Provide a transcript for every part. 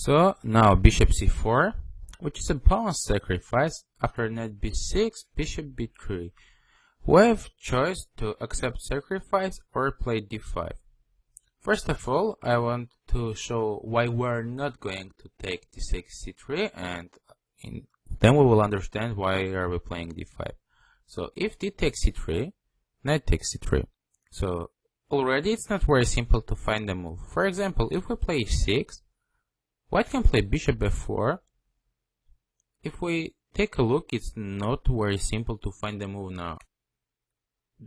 So now bishop c4, which is a pawn sacrifice. After knight b6, bishop b3. We have choice to accept sacrifice or play d5. First of all, I want to show why we're not going to take d6, c3, and then we will understand why are we playing d5. So if d takes c3, knight takes c3. So already it's not very simple to find a move. For example, if we play e6, white can play bishop f4. If we take a look, it's not very simple to find a move now.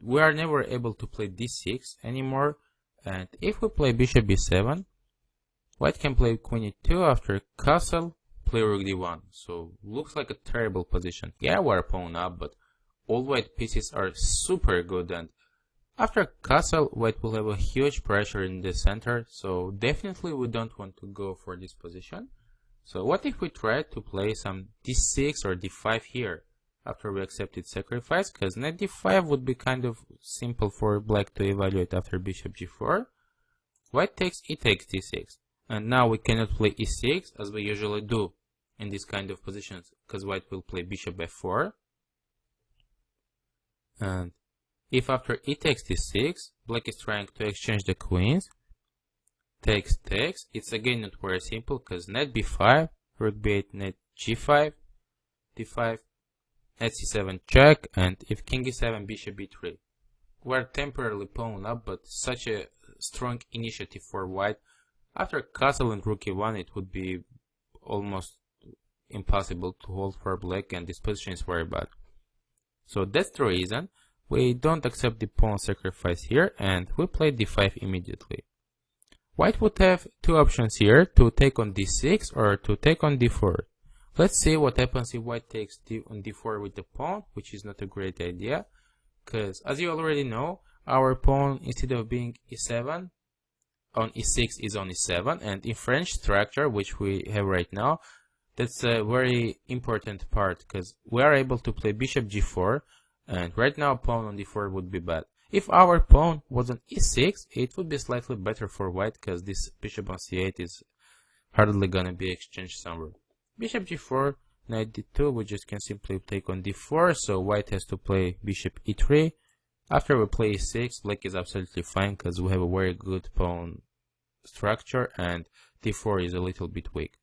We are never able to play d6 anymore. And if we play bishop b7, white can play queen e2 after castle, play rook d1. So looks like a terrible position. Yeah, we're pawn up, but all white pieces are super good, and after castle, white will have a huge pressure in the center, so definitely we don't want to go for this position. So what if we try to play some d6 or d5 here after we accepted sacrifice, because knight d5 would be kind of simple for black to evaluate after bishop g4. White takes e takes d6, and now we cannot play e6 as we usually do in this kind of positions, because white will play bishop f4. And if after e takes d6, black is trying to exchange the queens, takes, it's again not very simple, because knight b5, rook b8, knight g5, d5, knight c7 check, and if king e7, bishop b3. We're temporarily pawn up, but such a strong initiative for white. After castle and rook e1, it would be almost impossible to hold for black, and this position is very bad. So that's the reason we don't accept the pawn sacrifice here, and we play d5 immediately. White would have two options here, to take on d6 or to take on d4. Let's see what happens if white takes on d4 with the pawn, which is not a great idea, because as you already know, our pawn, instead of being e7, on e6 is on e7, and in French structure, which we have right now, that's a very important part, because we are able to play bishop g4, and right now pawn on d4 would be bad. If our pawn was on e6, it would be slightly better for white, because this bishop on c8 is hardly gonna be exchanged somewhere. Bishop g4, knight d2, we just can simply take on d4, so white has to play bishop e3. After we play e6, black is absolutely fine, because we have a very good pawn structure, and d4 is a little bit weak.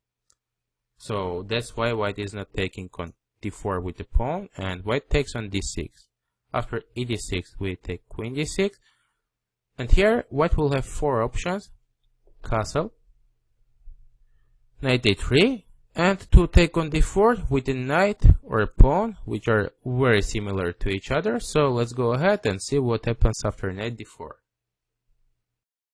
So that's why white is not taking on d4 with the pawn, and white takes on d6. After e d6, we take queen d6, and here white will have four options: castle, knight a3, and to take on d4 with a knight or a pawn, which are very similar to each other. So let's go ahead and see what happens after knight d4.